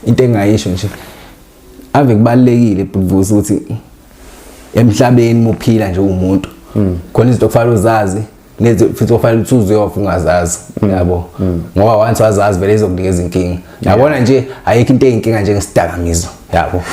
into engayisho nje ave kubalekile Bhutvusi ukuthi emhlabeni uphila nje umuntu khona izinto kufanele uzazi lezi futhi kufanele ukuthi uzoyofa ungazazi yabo ngoba once wazazi vele izokunikeza inkinga yabona nje ayikho into eyinkinga njengesidakamizwa yabo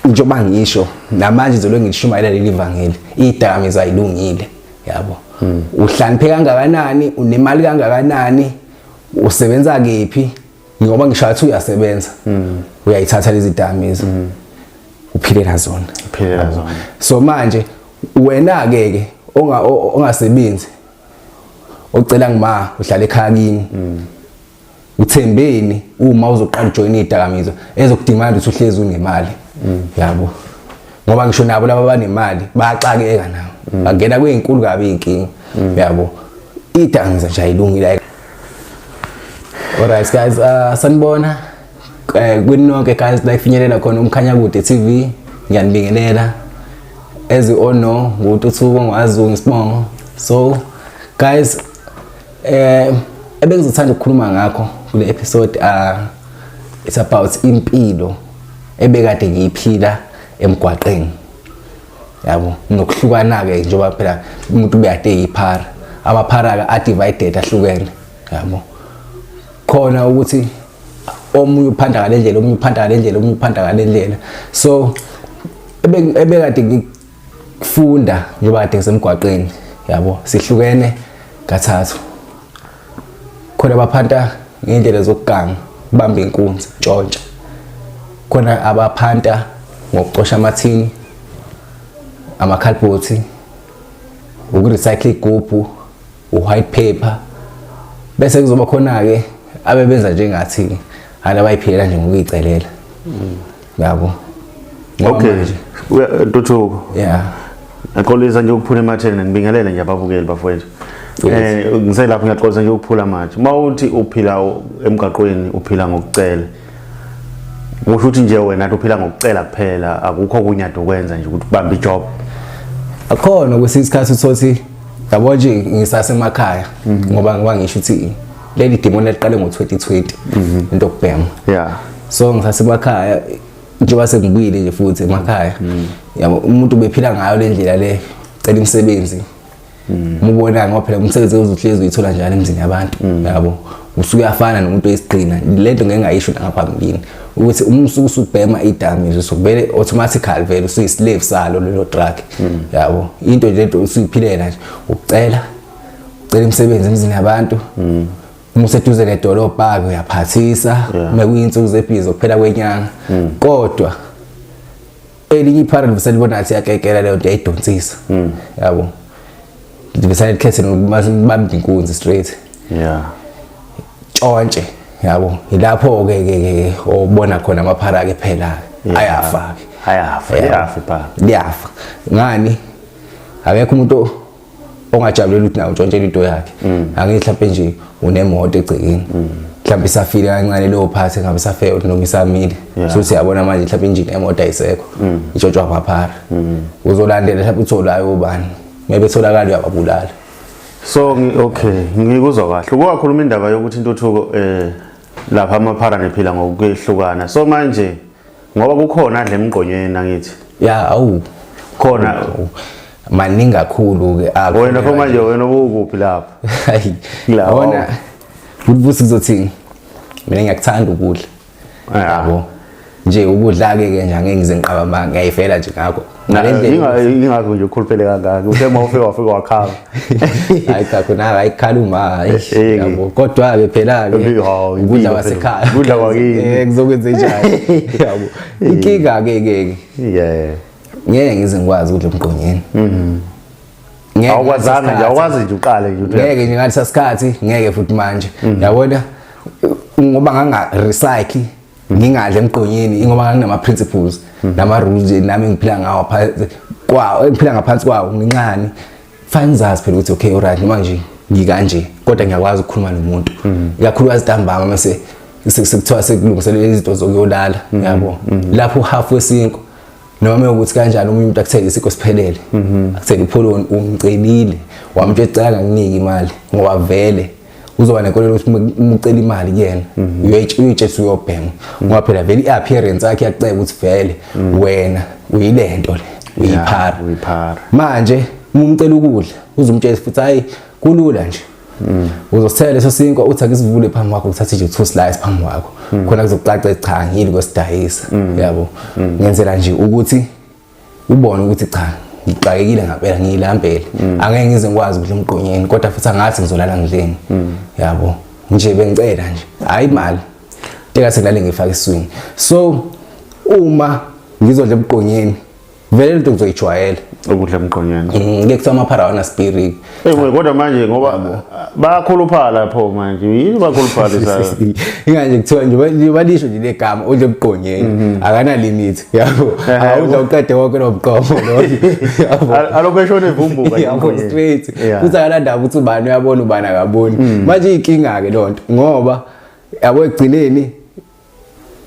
njengoba ngisho namanje izolo ngishumayela leli ivangeli idakamizwa ayilungile yabo uhlaniphe kangakanani unemali kangakanani usebenza kephi ngoba ngisho athi uyasebenza uyayithatha lezi dakamizwa uphilela zona so manje wena ke ongasebenzi ocela ngima uhlala ekhaya kini uthembeni uma uzoqala ujoin idakamizwa ezokudimanda ukuthi uhlezi unemali yabo ngoba ngisho nabo laba banemali baxakeka nawo bangena kwezinkulu kabi inkinga yabo idakamizwa nje ayilungile. Alright guys, sanibona kwinonke guys la ifinyelela khona uMkhanyakude TV ngiyanibingelela as you all know ngututhuko ngwazungu isibongo. So guys ebengizothanda ukukhuluma ngakho kule episode it's about impilo ebekade ngiyiphila emgwaqeni yabo nokuhlukana ke njengoba phela umuntu ubeyade yiphara amaphara ka divided ahlukene yabo khona ukuthi omunye uphanda ngale ndlela omunye uphanda ngale ndlela omunye uphanda ngale ndlela so ebekade ngifunda njengoba kade ngisemgwaqeni yabo sihlukene kathathu khona abaphanta ngendlela zokuganga ubamba inkunzi ntshontsha khona abaphanta ngokucosha amathini amakhalibhothi ukurecycle igubhu white paper bese kuzoba khona ke abebenza njengathi abayiphilela nje ngokuyicelela yabo okay Ntuthuko Ngaxolisa nje ukuphula ematheni ngibingelele nje ababukeli bafowethu ngiselapha ngiyaxolisa nje ukuphula amathe mawuthi uphila emgaqweni uphila ngokucela usho ukuthi nje wena uphila ngokucela kuphela akukho kunyado ukwenza nje ukuthi ubambe ijob akhona kwesinye isikhathi uthothi yabo nje ngisasemakhaya ngoba ngisho ukuthi leli demo liqale ngo2020 into okubhema so ngisasemakhaya njengoba sengibuyile nje futhi emakhaya yabo umuntu bephila ngayo le ndlela le cela imisebenzi mubona ngoba phela umsebenzi uzohlezi uyithola njalo emzini yabantu yabo usuke uyafana nomuntu oyisigcina lento ngeke ngayisho ngaphambilini ukuthi umsuku usubhema idamage usubele automatically vele usuyislave salo lelo drug yabo into nje lento usuyiphilela nje ucela imisebenzi emzini yabantu umuseduze nedolobha ke uyaphathisa mekuyinsuku zebhizi kuphela kwenyanga kodwa elinye iphara liselibona athi yakekela leyo nto ayidonsisa yabo libesale likhethe nokubamba inkunzi straight tshontshe yabo ilapho ke obona khona amaphara ke phela ayafa liyafa ngani akekho umuntu ongajabulela ukuthi nawo ntshontshe into yakhe angithi mhlawumbe nje unemoto egcekeni mhlawumbe isafile kancane leyo phathi ngabe safele noma isamile so siyabona manje mhlawumbe injini emoto ayisekho itshontshwa amaphara uzolandela mhlawumbe utholayo ubani maybe tholakala uyababulala so okay ngikuzwa kahle ukwakhuluma indaba yokuthi Ntuthuko lapha amaphara nephila ngokwehlukana so manje ngoba kukhona adle emgqonyweni nangithi awu khona maningi kakhulu ke wena manje wena ukuphi lapha yabona Bhutvusi kuzothini mina ngiyakuthanda ukudla yabo nje ukudla ke nje angeke ngize ngiqaba ngiyayifela nje ngakho ngalendlela ingakho nje ukhuluphele kangaka uthe mawufika wafika wakhala hayi kakhona ayikhaluma yabo kodwa ke phela ke ukudla wasekhaya ukudla kwakini kuzokwenza njani yabo inkinga ke ngeke ngize ngikwazi ukudla emgqonyeni awukwazanga nje awukwazi nje uqale nje ngeke nje ngathi sasikhathi ngeke futhi manje yabona ngoba nganga recycle ngingadle emgqonyeni ngoba nginama principles nama rules nami ngiphila ngawo phansi kwawo ngiphila ngaphansi kwawo ngincane fanzazi phela ukuthi okay alright manje ngikanje kodwa ngiyakwazi ukukhuluma nomuntu ikakhulukazi ntambama mase sekuthiwa sekulungiselela izinto zokuyolala yabo lapho half wesinko noma ukuthi kanjani umuntu akuthele isikho siphelele akuthele upholo umcelile wamtshela ecela nginike imali ngoba vele uzoba nenkolelo ukuthi ucela imali kuyena uyayitshela uyobhema ngoba phela vele iappearance yakhe yaceka ukuthi vele wena uyilento le uyiphara manje umcela ukudla uzumtshela futhi hayi kulula nje uzosithela leso sinkwa uthi akisivule phambi kwakho uthathe nje 2 slices phambi kwakho khona kuzocaca cha ngili kwesidayisa yabo ngenzela nje ukuthi ubone ukuthi cha ngixakekile ngempela ngiyilambele angeke ngize ngikwazi ukudla emgqonyeni kodwa futhi angathi ngizolala ngidleni yabo nje bengicela nje hayi imali tekase kulale ngifaka iswing so uma ngizodla emgqonyeni vele into ngizoyijwayela ukudla emgqonyeni ngeke kuthiwa amaphara wana spirit kodwa manje ngoba bayakhuluphala lapho manje yini bakhuluphala sasa inganje kuthiwa nje balisho nje legama udla emgqonyeni akana limit yabo awudla uqede wonke nomqomo lo yabo alokho eshone evumbuka yabo straight kuthi akalanda ukuthi ubani uyabona ubani akaboni manje inkinga ke lonto ngoba yabo egcineni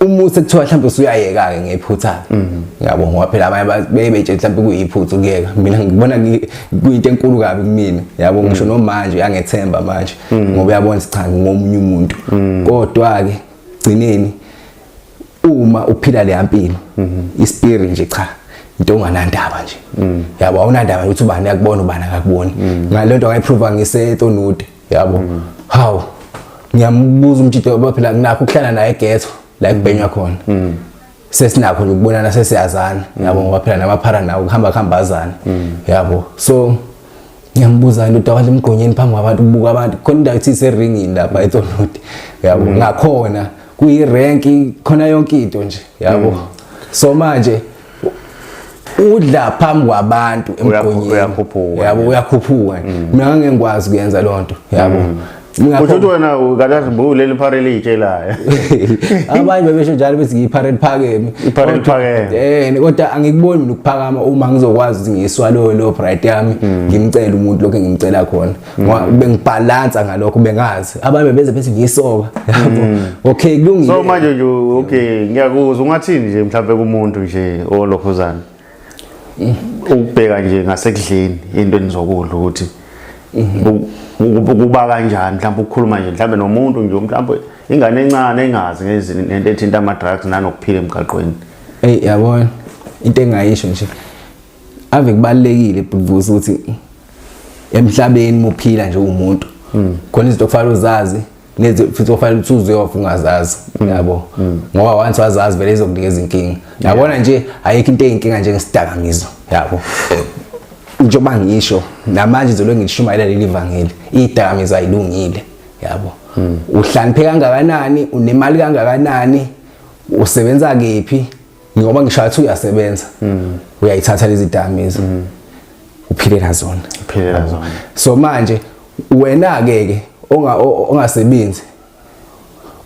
umuthi kuthiwa mhlawumbe usuyayeka ke ngephutha yabo ngoba phela abanye betshela mhlawumbe kuyiphutha ukuyeka mina ngibona kuyinto enkulu kabi kumina yabo ngisho nomanje uyangethemba manje ngoba uyabona cha ngomunye umuntu kodwa ke gcineni uma uphila le yampilo ispirit nje cha into onganandaba nje yabo awunandaba ukuthi ubani yakubona ubani akakuboni ngalento ngayiprova ngiseTonude yabo hawu ngiyambuza umtshito ngoba phela nginakho ukuhlala naye eghetto la kubhenywa khona sesinakho ukubonana sesiyazana yabo ngoba phela namaphara nawo kuhambazana yabo so ngiyambuza into awale emgqonyeni phambi kwabantu ubuka abantu khona indawo ithi seringini lapha eTonude yabo ngakhona kuyirank khona yonke into nje yabo so manje udla phambi kwabantu emgqonyeni yabo uyakhuphuka mina ngeke ngikwazi kuyenza lonto yabo Uthi wena ukadazi mbulele iphara litshelayo abanye bebesho njalo bethi ngiyiphara liphakeme iphara liphakeme kodwa angikuboni mina ukuphakama uma ngizokwazi ukuthi ngiyiswalo lo bright yami ngimcela umuntu lokho engimcela khona ngoba bengibalansa ngalokho bengazi abanye bebeze bethi ngiyisoka okay kulungile so manje nje okay ngiyakuzwa ungathini nje mhlawumbe kumuntu nje olokhuzana ukubheka nje ngasekudleni into enizokudla ukuthi kuba kanjani mhlawumbe ukukhuluma nje mhlawumbe nomuntu nje mhlawumbe ingane encane engazi ngento ethinta ama drugs nanokuphila emgaqweni yabona into engayisho nje ave kubalekile ukuvuza ukuthi emhlabeni uphila nje umuntu khona izinto okufanele uzazi nezi futhi okufanele ukuthi uzoyofa ungazazi yabo ngoba once wazazi vele izokunikeza inkinga yabona nje ayikho into eyinkinga nje ngesidakamizwa yabo njengoba ngisho namanje izolo ngishumayela leli vangeli idakamizwa ayilungile yabo uhlaniphe kangakanani unemali kangakanani usebenza kephi ngoba ngisho athi uyasebenza uyayithatha lezi dakamizwa uphile nazona so manje wena ke ongasebenzi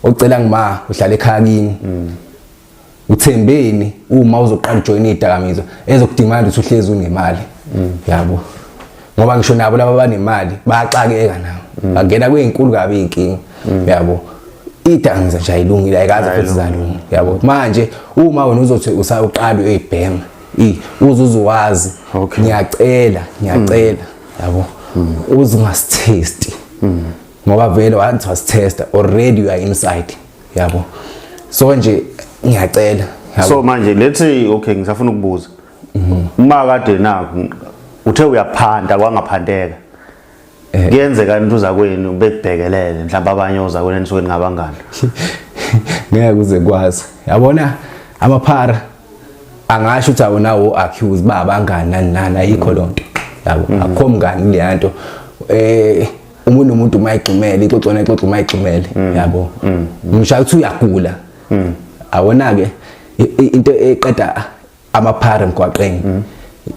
ocela ngima uhlala ekhaya kini uthembeni uma uzoqala ujoin idakamizwa ezokudimanda ukuthi uhlezi unemali yabo ngoba ngisho nabo laba banemali baxakeka nawo bangena kwezinkulu kabi inkinga yabo idakamizwa nje ayilungile ayikaze futhi zalunga yabo manje uma wena uzothi usaqala uyibhema uzuwazi ngiyacela yabo uzungasitaste ngoba vele wathi wasitesta already you are inside yabo so nje ngiyacela so manje let's say okay ngisafuna ukubuza uma kade nakho uthe uyaphanda kwangaphandeka kuyenzeka into zakwenu bekubhekelele mhlawumbe abanye ozakwenu enisuke ngabangani ngeke kuze kwazi yabona amaphara angasho ukuthi awunawo accuse babangani nani ayikho lonto yabo akho mngani le yanto umuntu mayigxumele ixoxo mayigxumele yabo ngisho ukuthi uyagula awona ke into eqeda amaphara emgwaqeni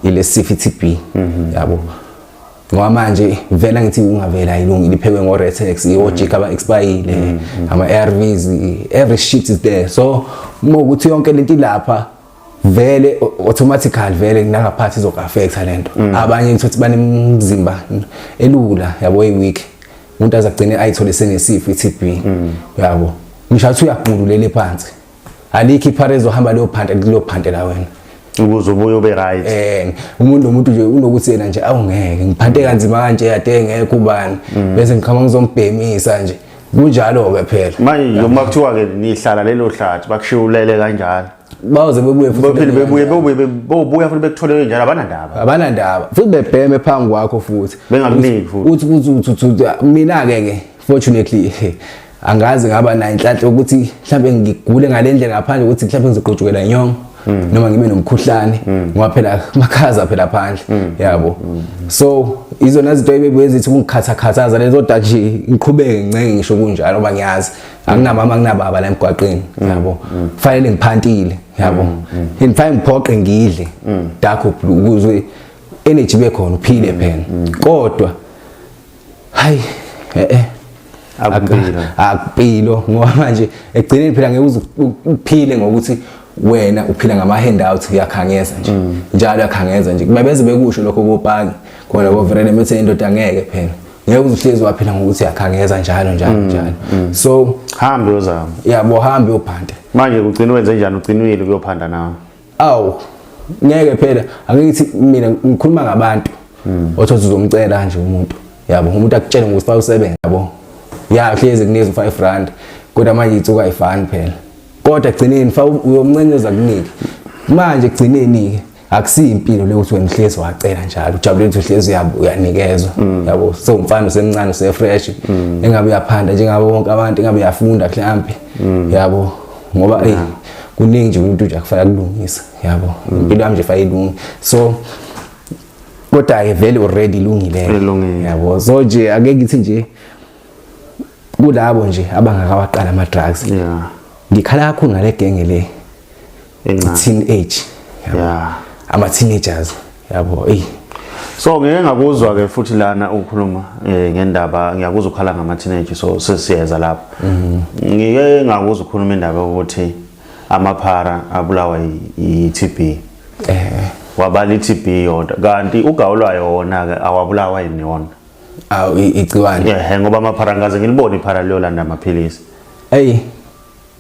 ile CFTB yabo ngoba manje vela ngithi ungavela ayilungile iphekwe ngo Retex iojik aba expired ama ARVs every shit is there so uma ukuthi yonke lento lapha vele automatically vele nangaphathi izokaffecta lento abanye ukuthi banemzimba elula yabo week umuntu azagcina ayithole senesifo iTB yabo ngisho athi uyagululele phansi alikho iphara ezohamba leyo phande la wena ukuze ubuye ube right. Umuntu nje unokuthi yena nje awungeke ngiphathe kanzima kanje ade ngeke ubani bese ngikhama ngizombhemisa nje kunjalo ke phela. Manje noma kuthiwa ke nihlala lelo hlathi bakushiyulele kanjalo. Baze bebuye futhi bebuya futhi bekutholele njalo abanandaba futhi bebheme phambi kwakho futhi bengakuniki futhi uthi mina ke fortunately angazi ngaba nayo inhlanhla ukuthi mhlawumbe ngigule ngalendlela ngaphandle ukuthi mhlawumbe ngizoqojukela inyongo noma ngibe nomkhuhlane ngoba phela makhaza phela phandle yabo. So izona izinto ebebuye zithi ungikhathaza lezo data nje ngiqhubeke ngincenge ngisho kunjalo ngoba ngiyazi anginamama anginababa la emgwaqeni yabo kufanele ngiphantile yabo ngifike ngiphoqe ngidle dakho ukuze energy bekhona uphile phela kodwa hayi akupilo ngoba manje egcineni phela ngeke uphile ngokuthi wena uphila ngama handout uyakhangeza nje njalo uyakhangeza nje bebeze bekusho lokho kopaki khona bovrele methe indoda ngeke phela ngeke uzihlezi waphila ngokuthi uyakhangeza njalo. So hambe uzama yabo hambe uphanda manje ugcina wenze njani ugcinwile kuyophanda nawe ngeke phela angithi mina ngikhuluma ngabantu othi uzomcela nje umuntu yabo umuntu akutshela ngokuthi usebenza yabo hlezi kunezi 5 rand kodwa manje ithuka ayifani phela kodwa gcineni uyomncenyoza kuniki manje gcineni ke akusiyo impilo le ukuthi wena hlezi wacela njalo ujabule ukuthi hlezi uyanikezwa yabo so umfana usemncane usefresh engabe uyaphanda njengabo bonke abantu engabe uyafunda mhlambe yabo ngoba kuningi nje umuntu nje akufaka kulungisa yabo impilo yami nje fayilungi so kodwa ke vele already ilungile yabo so nje ake ngithi nje kulabo nje abangakawaqala ama drugs ngikhala kakhulu ngale genge le teenage ama teenagers yabo so ngeke ngakuzwa ke futhi lana ukukhuluma ngendaba ngiyakuzwa ukhala ngama teenage so sesiyeza lapha ngeke ngakuzwa ukukhuluma indaba ukuthi amaphara abulawa yi-TB wabala i-TB yodwa kanti ugawulayo wona ke awabulawa yini yona igciwane ngoba amaphara ngaze ngilibone iphara liyolanda amaphilisi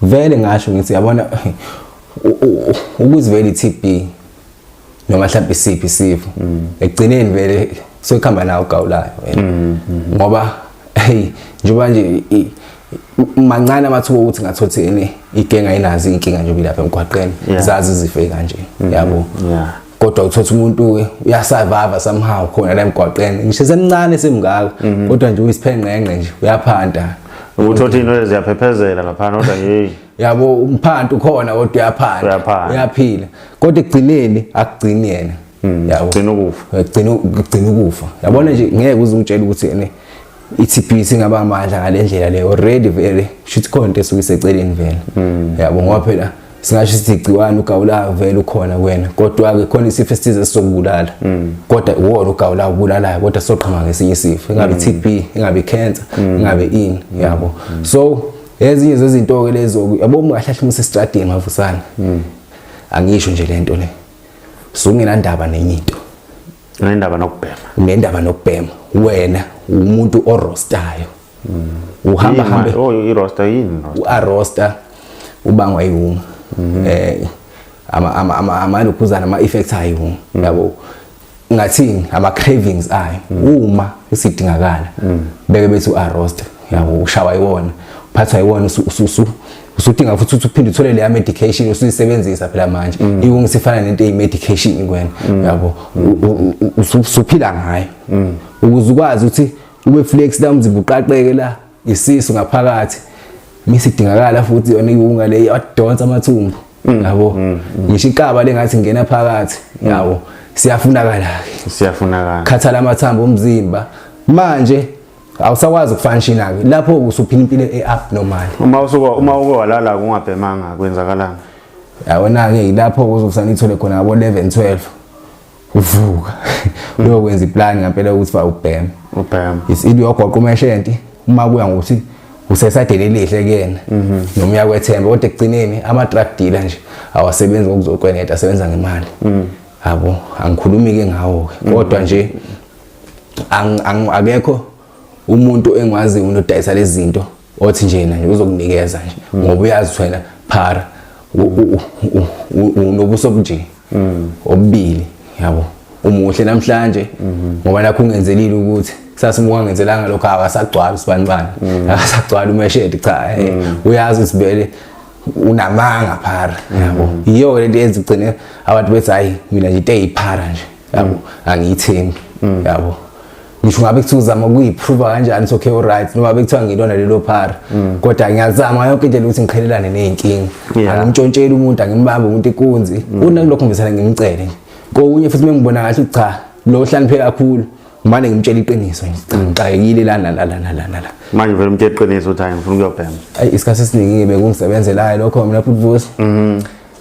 vele ngasho ngithi yabona ukuzivela i-TB noma mhlawumbe isiphi isifo egcineni vele sokuhamba nawo ugawulayo ngoba njengoba nje mancane amathuba ukuthi ngathothi igenga inazi inkinga nje bilapha emgwaqeni zazi izifo kanje yabo kodwa uthothi umuntu uyasurvive somehow khona la emgwaqeni ngisho semncane semngaka kodwa nje uyisiphenqenqe nje uyaphanda uthothi into eziyaphephezela lapha kodwa yabo umphanto ukhona kodwa uyaphanda uyaphila kodwa egcineni akugcini yena yabo ugcina ukufa yabona nje ngeke uzungitshela ukuthi yena i-TB singaba amandla ngalendlela le already vele shithi konke esuke iseceleni vele yabo ngoba phela singasho sithi igciwane ugawulayo vele ukhona kuwena kodwa ke khona isifo esithize esizokubulala kodwa uwona ugawulayo ubulalayo kodwa soqhama ngesinye isifo ingabe i-TB ingabe i-cancer ingabe ini yabo so ezinye zezinto ke lezo yabo ungahlahlumisa estradini mavusana angisho nje lento le sungenandaba nenye into unendaba nokubhema wena umuntu orostayo uhamba i-roster yini roster ubangwa yihunga ama-lokhuzana ama-effects ayo yabo ngathini ama-cravings ayo uma isidingakala beke bethi u-roster yabo ushawa yiwona uphathwa yiwona usudinga futhi uphinde uthole leya medication usuyisebenzisa phela manje ihunga sifana nento eyi-medication kuwena yabo usuphila ngayo ukuze ukwazi ukuthi ube flex la umzimba uqaqeke la isisu ngaphakathi misidingakala futhi yona ihunga le yadonsa amathumbu yabo ngisho ikaba lengathi ngena phakathi yabo siyafunakala khathala amathambo omzimba manje awusakwazi ukufunctiona ke lapho usuphila impilo e-abnormal uma uke walala kungabhemanga kwenzakalana yabona ke lapho uzosana ithole khona ngabo 11 12 uvuka lokwenza iplan ngempela ukuthi fa ubhema isilo yogoqa umeshenti uma kuya ngokuthi usesadele elihle kuyena noma uyakwethemba kodwa egcineni ama drug dealer nje awasebenzi ngokuzokweneta asebenza ngemali yabo angikhulumi ke ngawo kodwa nje akekho umuntu engwazi unodayisa lezi zinto othi nje nje uzokunikeza nje ngoba uyazi wena phara unobuso nje obubili yabo umuhle namhlanje ngoba nakho ungenzelile ukuthi kusasa uma ungenzelanga lokho akasagcwala isibanibani akasagcwala umeshedi cha uyazi ukuthi vele unamanga phara yabo iyo lento yenza ugcine abantu bethi hayi mina nje into eyiphara nje yabo angiyithembi yabo ngisho ngabe kuthiwa uzama ukuyiprove kanjani okay alright noma bekuthiwa ngilona lelo phara kodwa ngiyazama yonke into ukuthi ngikhelelane nezinkingi angimtshontsheli umuntu angimbambe umuntu ikunzi kunalokho ngisala ngimcele nje konye futhi mengibona kahle cha lo hlaniphe kakhulu manje ngimtshela iqiniso nje ngixakekile la manje vele umtshela iqiniso uthi ngifuna ukuyobhema ayi isikhathi esiningi bekungisebenzelayo lokho mina futhi vusi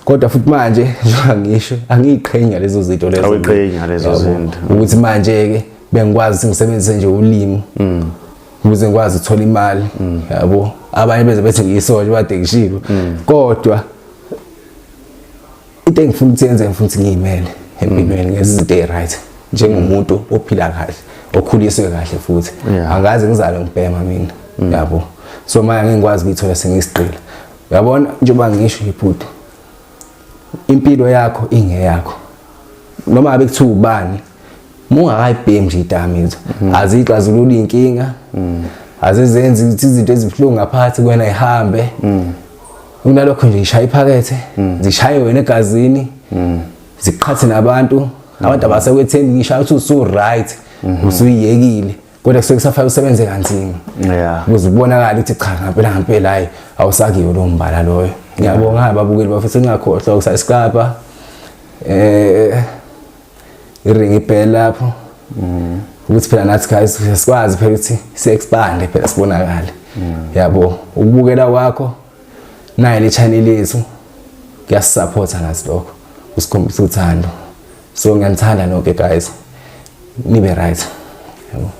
kodwa futhi manje njengoba ngisho angiyiqhenya lezo zinto lezo awiqhenya lezo zinto ukuthi manje ke bengikwazi ngisebenzise nje ulimi ukuze ngikwazi ukuthola imali yabo abanye beze bethi ngiyisoje bade ngishilo kodwa into engifuna ukuthi yenze ngifuna ukuthi ngiyimele empilweni ngezinto eziright njengomuntu ophila kahle okhuliswe kahle futhi angazi ngizale ngibhema mina yabo so manje ngikwazi ukuyithola sengisigqila yabona njengoba ngisho iphuthu impilo yakho ingeyakho noma ngabe kuthiwa ubani mungakayibhemi nje idamizwe azixazulula inkinga azizenzi izinto ezibhlungu ngaphathi kwena ihambe kunalokho nje ishaya iphakethe zishaye wena egazini ziqhathe nabantu abantu abasekwethembi ngishaya ukuthi usu right usuyiyekile kodwa kusuke kusafanele usebenze kanzima ukuze ubonakala ukuthi cha ngempela hayi awusakiyo lo mbala loyo ngiyabonga ababukeli bafisa ngakhohlwa ukusubscribe iringi bell lapho ukuthi phela nathi guys sikwazi phela ukuthi si-expand phela sibonakale yabo ukubukela kwakho naye le channel yethu kuyasupporta nathi lokho usikhombisa uthando so ngiyanithanda nonke guys nibe right yabo